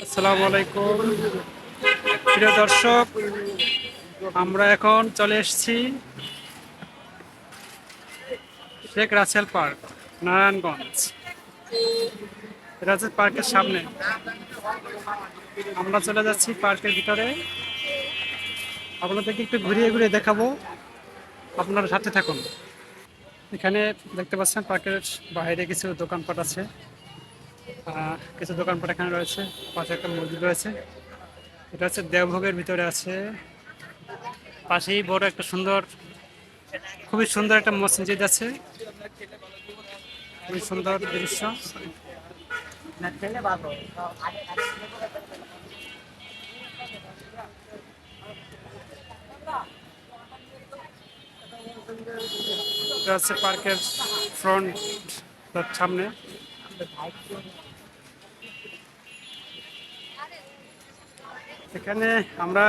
আসসালামু আলাইকুম প্রিয় দর্শক, আমরা এখন চলে এসেছি শেখ রাসেল পার্ক, নারায়ণগঞ্জ। রাসেল পার্কের সামনে আমরা চলে যাচ্ছি পার্কের ভিতরে। আপনাদেরকে একটু ঘুরিয়ে ঘুরিয়ে দেখাবো, আপনারা সাথে থাকুন। এখানে দেখতে পাচ্ছেন পার্কের বাইরে কিছু দোকানপাট আছে। কিছু দোকানপাট এখানে রয়েছে, পাশে একটা মসজিদ রয়েছে। এটা হচ্ছে দেওভোগের ভিতরে আছে। পাশেই বড় একটা সুন্দর, খুবই সুন্দর একটা মসজিদ আছে, খুবই সুন্দর দৃশ্য। এটা হচ্ছে পার্কের ফ্রন্ট, তার সামনে। এখানে আমরা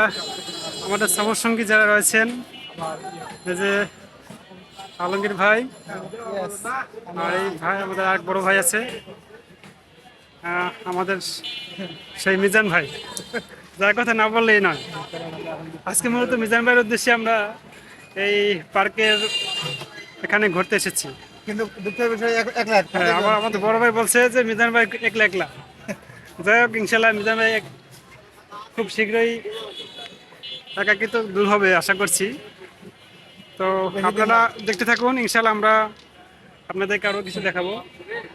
আমাদের সফরসঙ্গী যারা রয়েছেন, এই যে আলমগীর ভাই, আর এই ভাই আমাদের এক বড় ভাই আছে, আমাদের সেই মিজান ভাই, যার কথা না বললেই নয়। আজকে মূলত মিজান ভাইয়ের উদ্দেশ্যে আমরা এই পার্কের এখানে ঘুরতে এসেছি। কিন্তু দুঃখের বিষয় একলা হ্যাঁ, আবার আমাদের বড় ভাই বলছে যে মিজান ভাই একলা একলা। যাই হোক, ইনশাল্লাহ মিজান ভাই খুব শীঘ্রই একাকিত্ব দূর হবে আশা করছি। তো আপনারা দেখতে থাকুন, ইনশাল্লাহ আমরা আপনাদেরকে আরও কিছু দেখাবো,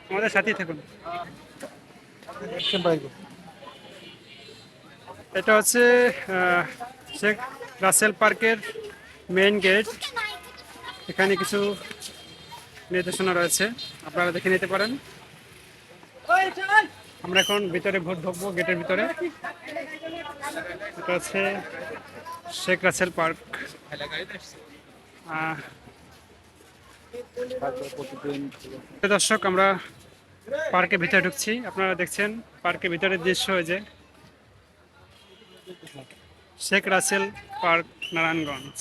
আমাদের সাথেই থাকুন। এটা হচ্ছে শেখ রাসেল পার্কের মেইন গেট। এখানে কিছু নির্দেশনা রয়েছে, আপনারা দেখে নিতে পারেন। আমরা এখন ভিতরে ভোট ঢুকবো, গেটের ভিতরে। এটা হচ্ছে শেখ রাসেল পার্ক। দর্শক, আমরা পার্কের ভিতরে ঢুকছি। আপনারা দেখছেন পার্কের ভিতরের দৃশ্য, এই যে শেখ রাসেল পার্ক, নারায়ণগঞ্জ।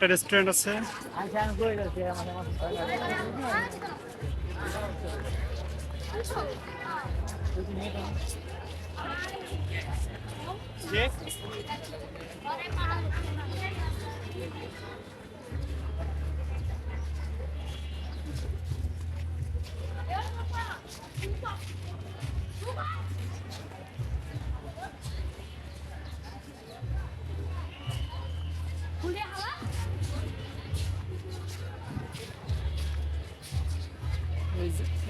একটা রেস্টুরেন্ট আছে।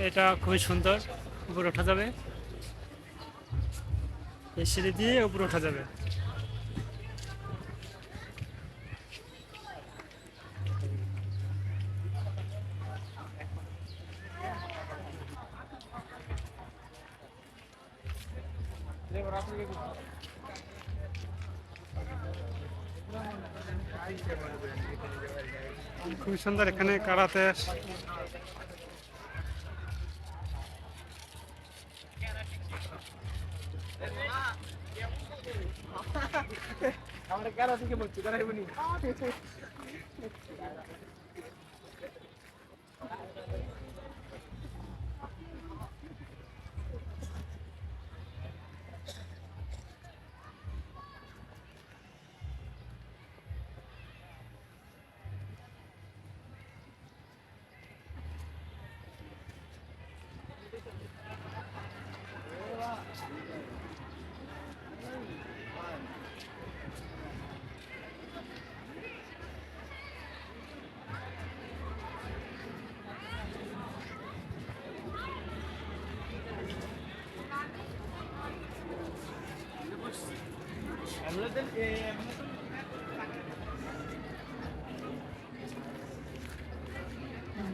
এটা খুবই সুন্দর, উপরে ওঠা যাবে, এই সিঁড়ি দিয়ে উপরে ওঠা যাবে। খুবই সুন্দর, এখানে কারাতে আমরা কেন থেকে বলছি তারাই বলি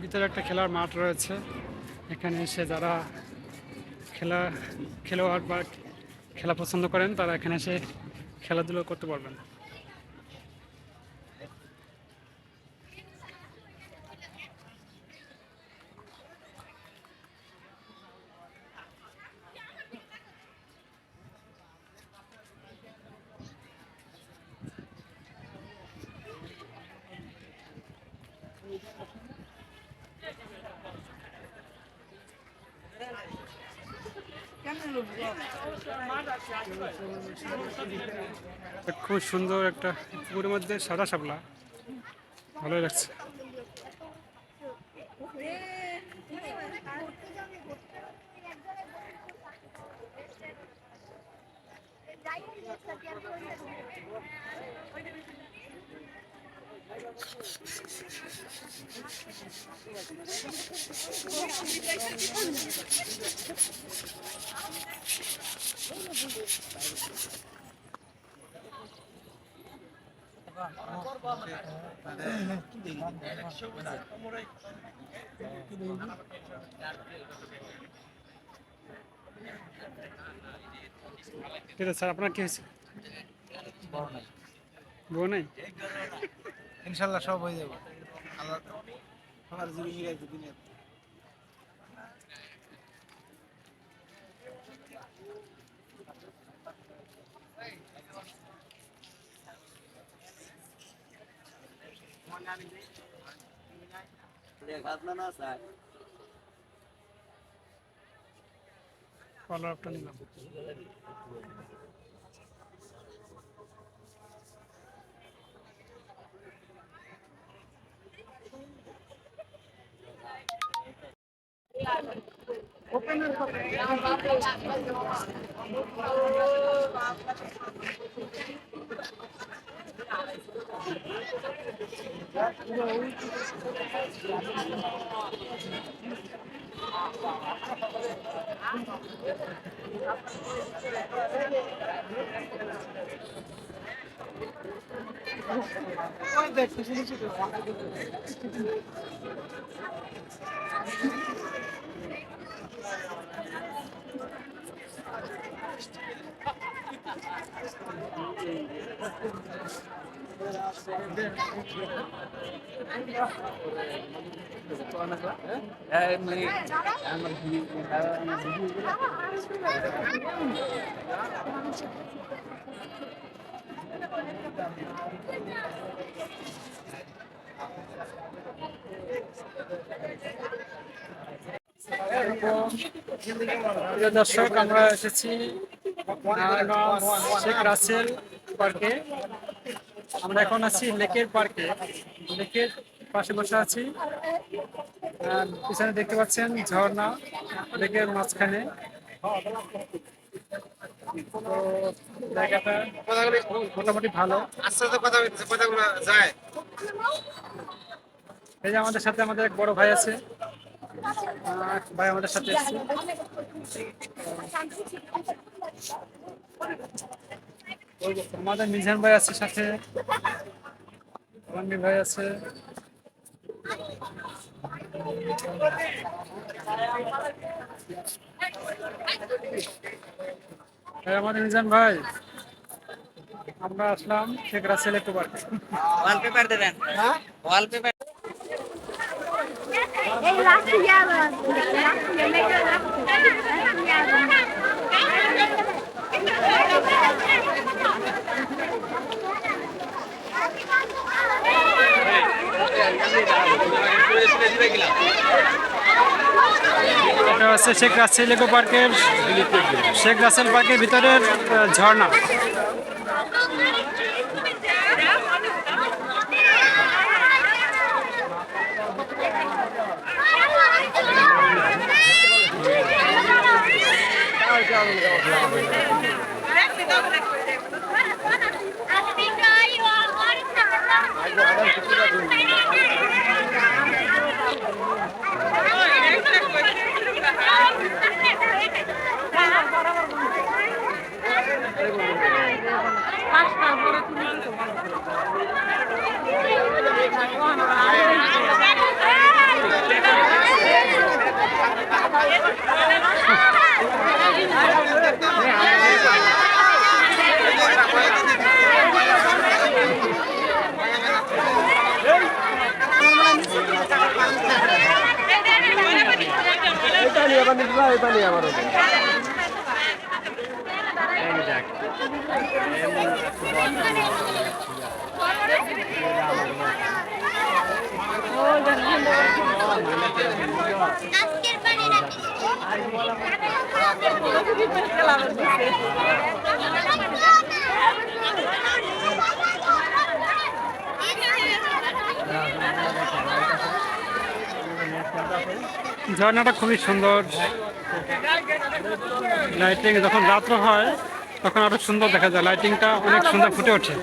ভিতরে একটা খেলার মাঠ রয়েছে। এখানে এসে যারা খেলা খেলোয়াড় বা খেলা পছন্দ করেন, তারা এখানে এসে খেলাধুলো করতে পারবেন। খুব সুন্দর একটা পুকুরের মধ্যে সাদা শাপলা, ভালোই লাগছে। ঠিক আছে স্যার, আপনার কি হয়েছে? বউ নাই? ইনশাল্লাহ সব হয়ে যাবে। আল্লাহ সবার জীবন মিলাইছে দুনিয়াতে। কলার আপটা নিলাম। প্রিয় দর্শক, আমরা এসেছি নারায়ণগঞ্জ শেখ রাসেল পার্কে। আমরা এখন আছি লেকের পার্কে, লেকের পাশে বসে আছি। পিছনে দেখতে পাচ্ছেন ঝর্ণা, লেকের মাঝখানে। তো জায়গাটা মোটামুটি ভালো। আস্তে আস্তে কথা বলতেছে, কথাগুলো যায়। এই যে আমাদের সাথে আমাদের এক বড় ভাই আছে, ভাই আমাদের সাথে এসেছে। আমাদের মিজান ভাই আছে সাথে, রনবীর ভাই আছে। আমাদের মিজান ভাই, আমরা আসলাম শেখ রাসেল একটু পার্কে। ওয়ালপেপার দেবেন, হ্যাঁ ওয়ালপেপার। এই লাস্টে যাবে লাস্টে মেজর লাস্টে যাবে এটা হচ্ছে শেখ রাসেল ইকো পার্কের, শেখ রাসেল পার্কের ভিতরের ঝর্ণা। আজকের বাড়ি ঝর্ণাটা খুবই সুন্দর, লাইটিং যখন রাত্র হয় তখন আরো সুন্দর দেখা যায়, লাইটিংটা অনেক সুন্দর ফুটে ওঠে।